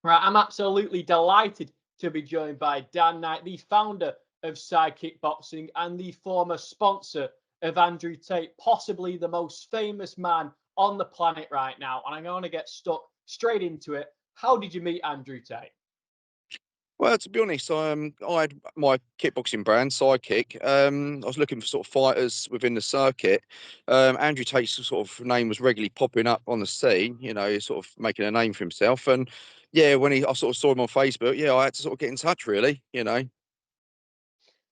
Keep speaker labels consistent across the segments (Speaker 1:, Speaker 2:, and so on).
Speaker 1: Right, I'm absolutely delighted to be joined by Dan Knight, the founder of Sidekick Boxing and the former sponsor of Andrew Tate, possibly the most famous man on the planet right now. And I'm going to get stuck straight into it. How did you meet Andrew Tate?
Speaker 2: Well, to be honest, I had my kickboxing brand, Sidekick. I was looking for sort of fighters within the circuit. Andrew Tate's sort of name was regularly popping up on the scene, sort of making a name for himself. And yeah, when I sort of saw him on Facebook, yeah, I had to sort of get in touch, really.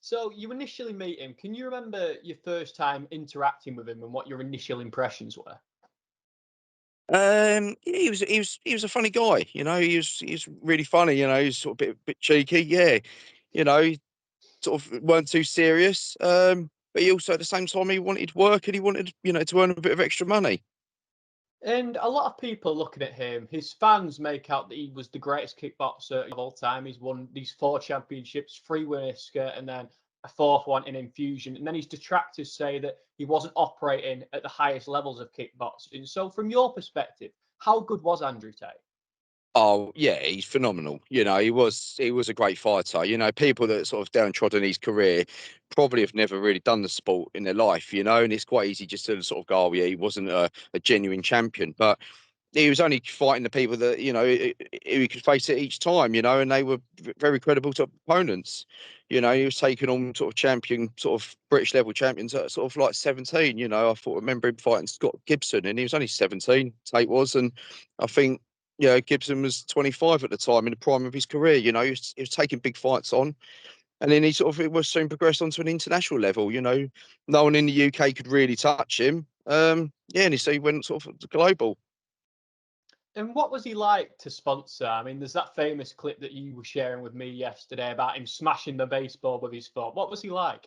Speaker 1: So you initially meet him. Can you remember your first time interacting with him and what your initial impressions were?
Speaker 2: Yeah, he was a funny guy, he was really funny, he's sort of bit cheeky, yeah, he sort of weren't too serious. But he also at the same time he wanted work and he wanted, to earn a bit of extra money.
Speaker 1: And a lot of people looking at him, his fans make out that he was the greatest kickboxer of all time. He's won these 4 championships, 3 Winner and then a fourth one in Infusion. And then his detractors say that he wasn't operating at the highest levels of kickboxing. So, from your perspective, how good was Andrew Tate?
Speaker 2: Oh yeah, he's phenomenal. He was a great fighter. People that sort of downtrodden his career probably have never really done the sport in their life. And it's quite easy just to sort of go, oh yeah, he wasn't a genuine champion, but he was only fighting the people that he could face it each time. And they were very credible to opponents. He was taking on sort of champion, sort of British level champions at sort of like 17. I remember him fighting Scott Gibson, and he was only 17. Tate was, and I think Gibson was 25 at the time in the prime of his career. He was taking big fights on, and then he sort of it was soon progressed onto an international level. No one in the UK could really touch him. Yeah, and he went sort of global.
Speaker 1: And what was he like to sponsor? I mean, there's that famous clip that you were sharing with me yesterday about him smashing the baseball with his foot. What was he like?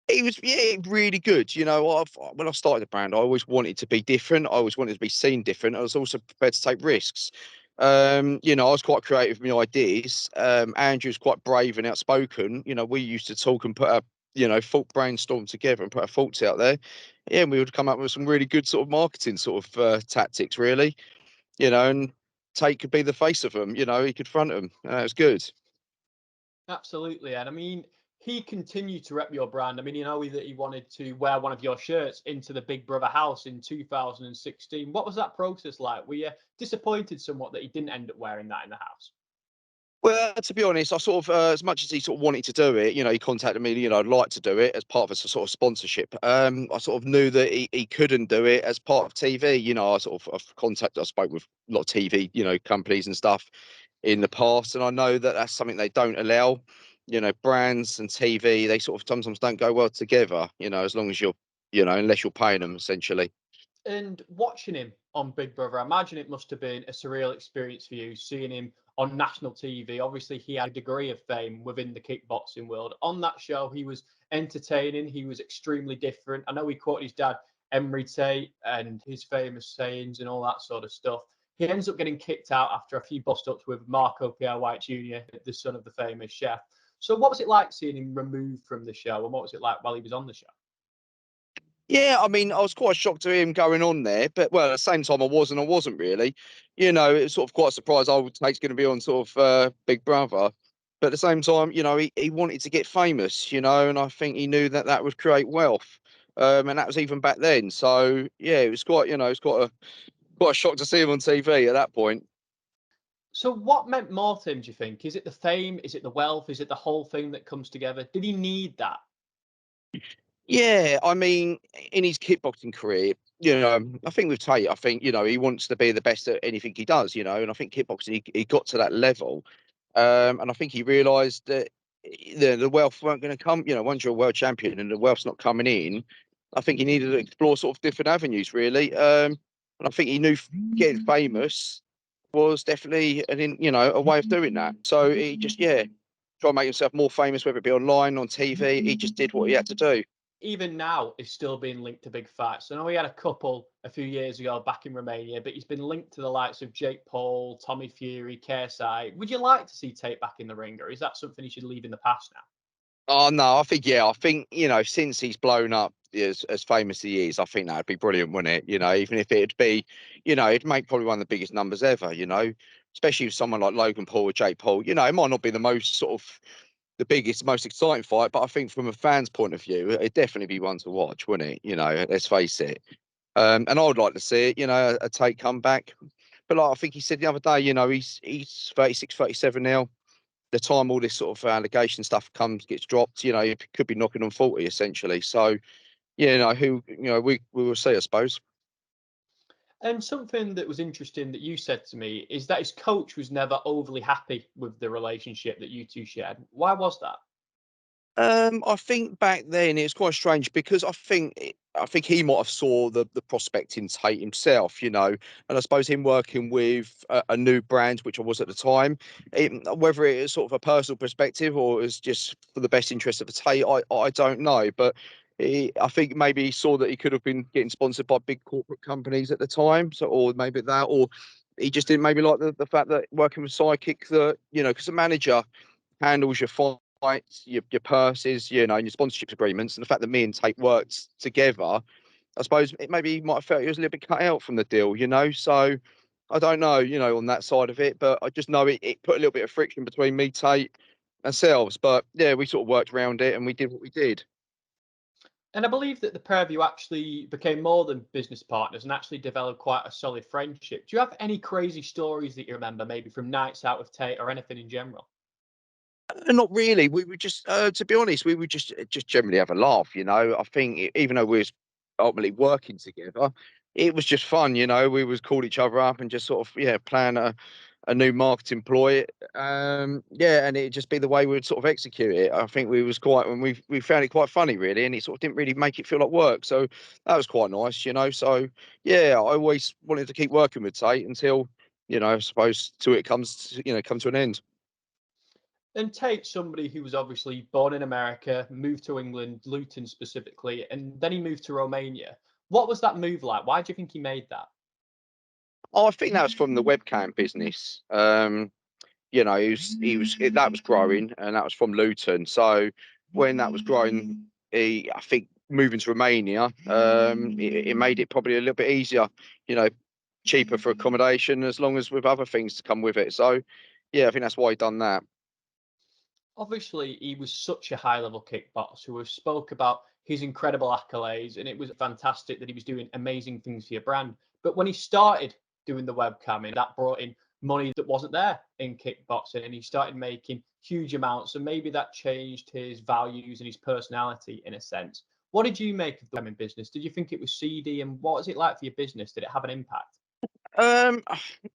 Speaker 2: He was, yeah, really good. When I started the brand, I always wanted to be different. I always wanted to be seen different. I was also prepared to take risks. I was quite creative with my ideas. Andrew was quite brave and outspoken. We used to talk and put a, thought brainstorm together and put our thoughts out there. Yeah, and we would come up with some really good sort of marketing sort of tactics, really. And Tate could be the face of them. He could front them. It was good.
Speaker 1: Absolutely. And I mean, he continued to rep your brand. I mean, that he wanted to wear one of your shirts into the Big Brother house in 2016. What was that process like? Were you disappointed somewhat that he didn't end up wearing that in the house?
Speaker 2: Well, to be honest, I sort of, as much as he sort of wanted to do it, he contacted me, I'd like to do it as part of a sort of sponsorship. I sort of knew that he couldn't do it as part of TV. I spoke with a lot of TV, companies and stuff in the past, and I know that that's something they don't allow. Brands and TV, they sort of sometimes don't go well together, as long as unless you're paying them essentially.
Speaker 1: And watching him on Big Brother, I imagine it must have been a surreal experience for you seeing him on national TV. Obviously, he had a degree of fame within the kickboxing world. On that show, he was entertaining, he was extremely different. I know he quoted his dad, Emery Tate, and his famous sayings and all that sort of stuff. He ends up getting kicked out after a few bust ups with Marco Pierre White Jr., the son of the famous chef. So, what was it like seeing him removed from the show, and what was it like while he was on the show?
Speaker 2: Yeah, I mean, I was quite shocked to him going on there, but well, at the same time, I wasn't really. It was sort of quite a surprise. I would Tate's going to be on sort of Big Brother, but at the same time, he wanted to get famous, and I think he knew that that would create wealth, and that was even back then. So yeah, it was quite, it's quite a shock to see him on TV at that point.
Speaker 1: So, what meant more to him, do you think? Is it the fame? Is it the wealth? Is it the whole thing that comes together? Did he need that?
Speaker 2: Yeah, I mean, in his kickboxing career, I think with Tate, I think, he wants to be the best at anything he does, and I think kickboxing, he got to that level. And I think he realised that the wealth weren't going to come, once you're a world champion and the wealth's not coming in, I think he needed to explore sort of different avenues, really. And I think he knew getting famous was definitely a way of doing that. So he just, yeah, try to make himself more famous, whether it be online, on TV. He just did what he had to do.
Speaker 1: Even now, is still being linked to big fights. I know he had a couple a few years ago back in Romania, but he's been linked to the likes of Jake Paul, Tommy Fury, KSI. Would you like to see Tate back in the ring, or is that something he should leave in the past now?
Speaker 2: Oh no, I think yeah, I think since he's blown up as famous as he is, I think that'd be brilliant, wouldn't it? Even if it'd be, it'd make probably one of the biggest numbers ever. especially with someone like Logan Paul or Jake Paul. You know, it might not be the most sort of the biggest, most exciting fight, but I think from a fan's point of view, it'd definitely be one to watch, wouldn't it? You know, let's face it. And I would like to see it, you know, a Tate comeback. But like I think he said the other day, you know, he's 36, 37 now. The time all this sort of allegation stuff gets dropped, you know, he could be knocking on 40 essentially. So, yeah, you know, we will see, I suppose.
Speaker 1: And something that was interesting that you said to me is that his coach was never overly happy with the relationship that you two shared. Why was that?
Speaker 2: I think back then it's quite strange because I think he might have saw the prospect in Tate himself, you know, and I suppose him working with a new brand, which I was at the time, whether it is sort of a personal perspective or it's just for the best interest of the Tate, I don't know, but I think maybe he saw that he could have been getting sponsored by big corporate companies at the time, so or maybe that, or he just didn't maybe like the fact that working with Sidekick that you know because the manager handles your fights, your purses, you know, and your sponsorship agreements, and the fact that me and Tate worked together, I suppose it maybe he might have felt he was a little bit cut out from the deal, you know. So I don't know, you know, on that side of it, but I just know it put a little bit of friction between me, Tate, ourselves. But yeah, we sort of worked around it and we did what we did.
Speaker 1: And I believe that the pair of you actually became more than business partners and actually developed quite a solid friendship. Do you have any crazy stories that you remember, maybe from nights out with Tate or anything in general?
Speaker 2: Not really. We would just, to be honest, we would just generally have a laugh. You know, I think even though we was ultimately working together, it was just fun. You know, we would call each other up and just sort of plan a new marketing ploy. Yeah, and it'd just be the way we'd sort of execute it. I think we was quite when we found it quite funny really, and it sort of didn't really make it feel like work. So that was quite nice. You know, so yeah, I always wanted to keep working with Tate until I suppose till it comes to, come to an end.
Speaker 1: And Tate, somebody who was obviously born in America, moved to England, Luton specifically, and then he moved to Romania. What was that move like? Why do you think he made that?
Speaker 2: Oh, I think that was from the webcam business. That was growing, and that was from Luton. So when that was growing, I think moving to Romania, it made it probably a little bit easier, you know, cheaper for accommodation, as long as with other things to come with it. So yeah, I think that's why he done that.
Speaker 1: Obviously, he was such a high level kickboxer who spoke about his incredible accolades, and it was fantastic that he was doing amazing things for your brand. But when he started doing the webcamming, that brought in money that wasn't there in kickboxing, and he started making huge amounts. And maybe that changed his values and his personality in a sense. What did you make of the webcamming business? Did you think it was seedy, and what was it like for your business? Did it have an impact?
Speaker 2: Um,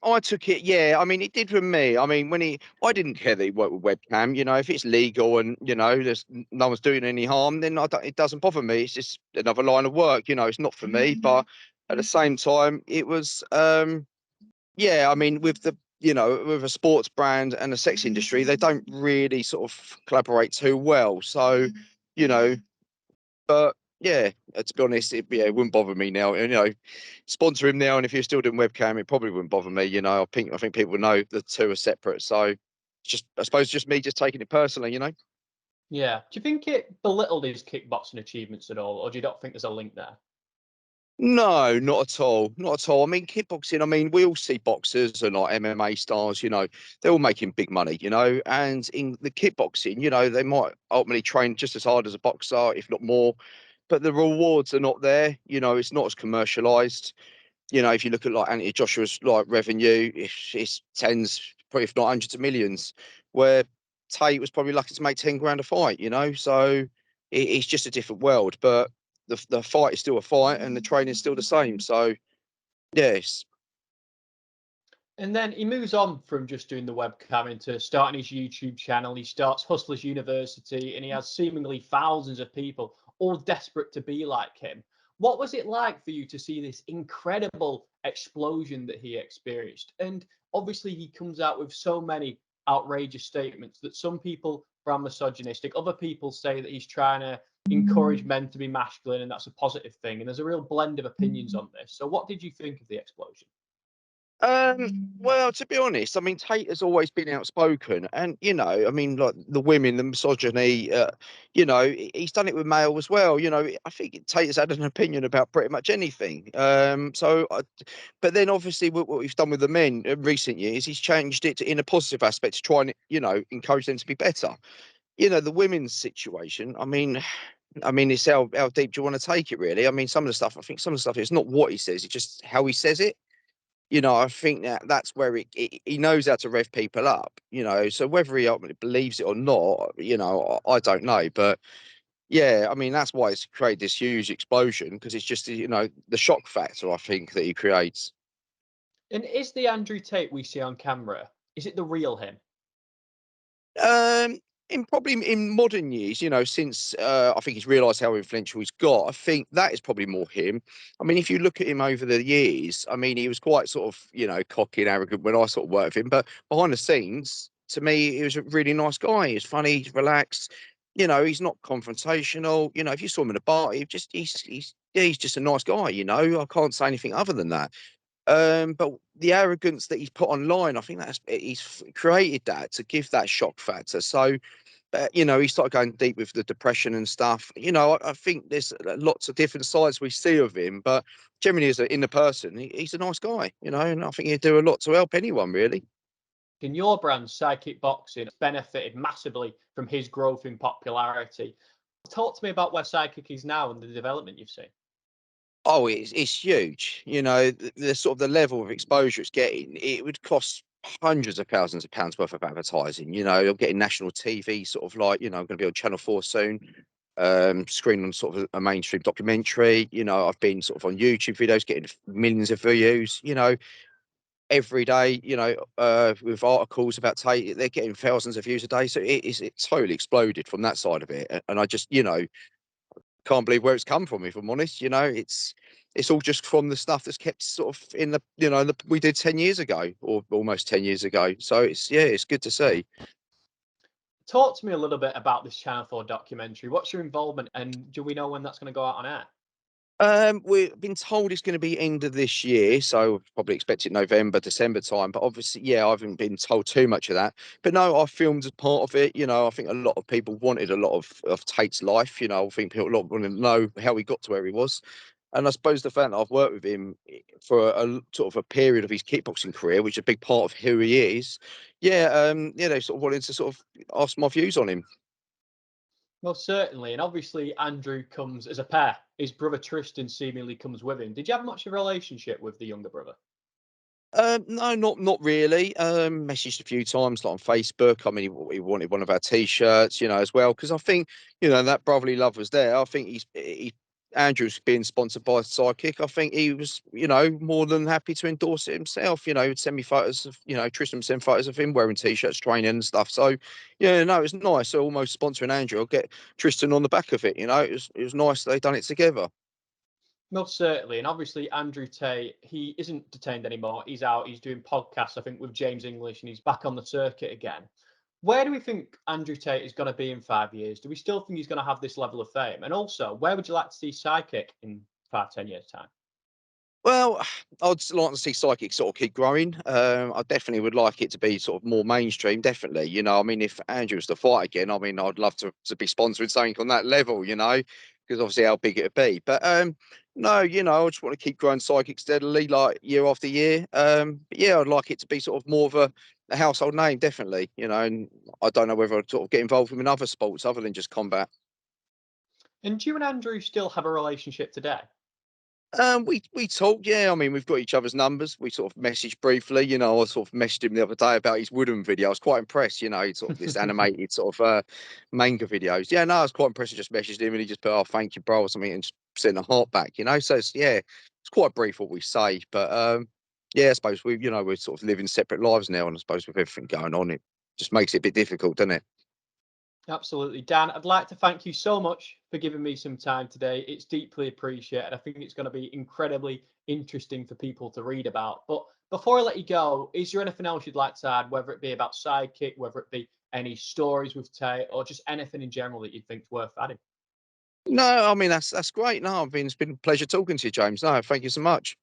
Speaker 2: I took it. Yeah, I mean, it did for me. I mean, I didn't care that he worked with webcam. You know, if it's legal and there's no one's doing any harm, then it doesn't bother me. It's just another line of work. You know, it's not for me. But at the same time, it was. Yeah, I mean, with a sports brand and a sex industry, they don't really sort of collaborate too well. So, you know, but yeah, to be honest, it wouldn't bother me now. And sponsor him now, and if you're still doing webcam, it probably wouldn't bother me. You know, I think people know the two are separate. So it's just I suppose just me just taking it personally. You know.
Speaker 1: Yeah. Do you think it belittled his kickboxing achievements at all, or do you not think there's a link there?
Speaker 2: No, not at all. Not at all. I mean, kickboxing, I mean, we all see boxers and like MMA stars, they're all making big money, and in the kickboxing, they might ultimately train just as hard as a boxer, if not more, but the rewards are not there. It's not as commercialized. If you look at like Anthony Joshua's like revenue, it's tens, probably if not hundreds of millions, where Tate was probably lucky to make 10 grand a fight, so it's just a different world. But the fight is still a fight and the training is still the same. So yes.
Speaker 1: And then he moves on from just doing the webcam into starting his YouTube channel. He starts Hustlers University, and he has seemingly thousands of people all desperate to be like him. What was it like for you to see this incredible explosion that he experienced? And obviously, he comes out with so many outrageous statements that some people are misogynistic, other people say that he's trying to encourage men to be masculine, and that's a positive thing. And there's a real blend of opinions on this. So, what did you think of the explosion?
Speaker 2: Well, to be honest, I mean, Tate has always been outspoken, and I mean, like the women, the misogyny, he's done it with male as well. I think Tate has had an opinion about pretty much anything. But then obviously what we've done with the men in recent years, he's changed it in a positive aspect to try and encourage them to be better. The women's situation. I mean, it's how deep do you want to take it, really? I mean, I think some of the stuff, it's not what he says, it's just how he says it. I think that's where he knows how to rev people up. So whether he ultimately believes it or not, I don't know. But yeah, I mean, that's why it's created this huge explosion, because it's just, the shock factor, I think, that he creates.
Speaker 1: And is the Andrew Tate we see on camera, is it the real him?
Speaker 2: Um, in probably in modern years, since I think he's realised how influential he's got, I think that is probably more him. I mean, if you look at him over the years, I mean, he was quite sort of, cocky and arrogant when I sort of worked with him, but behind the scenes, to me, he was a really nice guy. He's funny, he's relaxed. He's not confrontational. If you saw him in a bar, he's just a nice guy. I can't say anything other than that. But the arrogance that he's put online, I think he's created that to give that shock factor. So, he started going deep with the depression and stuff. I think there's lots of different sides we see of him, but generally, as in the person, he's a nice guy. And I think he'd do a lot to help anyone, really.
Speaker 1: In your brand, Sidekick Boxing, benefited massively from his growth in popularity. Talk to me about where Sidekick is now and the development you've seen.
Speaker 2: Oh, it's huge. The sort of the level of exposure it's getting. It would cost hundreds of thousands of pounds worth of advertising. You're getting national TV, sort of like, I'm going to be on Channel 4 soon, screening on sort of a mainstream documentary. I've been sort of on YouTube videos getting millions of views. Every day. With articles about Tate, they're getting thousands of views a day. So it totally exploded from that side of it. And I just, can't believe where it's come from, if I'm honest. It's all just from the stuff that's kept sort of in we did 10 years ago, or almost 10 years ago. So it's good to see.
Speaker 1: Talk to me a little bit about this Channel 4 documentary. What's your involvement, and do we know when that's going to go out on air?
Speaker 2: We've been told it's going to be end of this year, so probably expect it November, December time. But obviously, yeah, I haven't been told too much of that. But no, I filmed as part of it. I think a lot of people wanted a lot of Tate's life. I think people a lot wanted to know how he got to where he was. And I suppose the fact that I've worked with him for a sort of a period of his kickboxing career, which is a big part of who he is. Yeah, they sort of wanted to sort of ask my views on him.
Speaker 1: Well, certainly. And obviously, Andrew comes as a pair. His brother Tristan seemingly comes with him. Did you have much of a relationship with the younger brother?
Speaker 2: No, not really. Messaged a few times, like on Facebook. I mean, he wanted one of our T-shirts, as well, because I think that brotherly love was there. I think Andrew's being sponsored by Sidekick. I think he was, more than happy to endorse it himself. He'd send me photos of, Tristan would send photos of him wearing T-shirts, training and stuff. So, yeah, no, it was nice. So almost sponsoring Andrew. I'll get Tristan on the back of it. It was nice they done it together.
Speaker 1: Most certainly. And obviously, Andrew Tate, he isn't detained anymore. He's out. He's doing podcasts, I think, with James English, and he's back on the circuit again. Where do we think Andrew Tate is going to be in 5 years? Do we still think he's going to have this level of fame? And also, where would you like to see Sidekick in 5, 10 years' time?
Speaker 2: Well, I'd like to see Psychic sort of keep growing. I definitely would like it to be sort of more mainstream. Definitely, I mean, if Andrew was to fight again, I mean, I'd love to be sponsoring something on that level, because obviously how big it'd be. But no, I just want to keep growing Psychic steadily, like year after year. But yeah, I'd like it to be sort of more of a household name, definitely. And I don't know whether I'd sort of get involved in other sports other than just combat.
Speaker 1: And do you and Andrew still have a relationship today?
Speaker 2: We talk, yeah. I mean, we've got each other's numbers. We sort of messaged briefly. I sort of messaged him the other day about his wooden video. I was quite impressed. He'd sort of this animated sort of manga videos. Yeah, no, I was quite impressed. I just messaged him and he just put, "Oh, thank you, bro," or something, and just sent a heart back. So it's quite brief what we say, but yeah, I suppose we're sort of living separate lives now, and I suppose with everything going on, it just makes it a bit difficult, doesn't it?
Speaker 1: Absolutely. Dan, I'd like to thank you so much for giving me some time today. It's deeply appreciated. I think it's going to be incredibly interesting for people to read about. But before I let you go, is there anything else you'd like to add, whether it be about Sidekick, whether it be any stories with Tay, or just anything in general that you'd think's worth adding?
Speaker 2: No, I mean that's great. No, it's been a pleasure talking to you, James. No, thank you so much.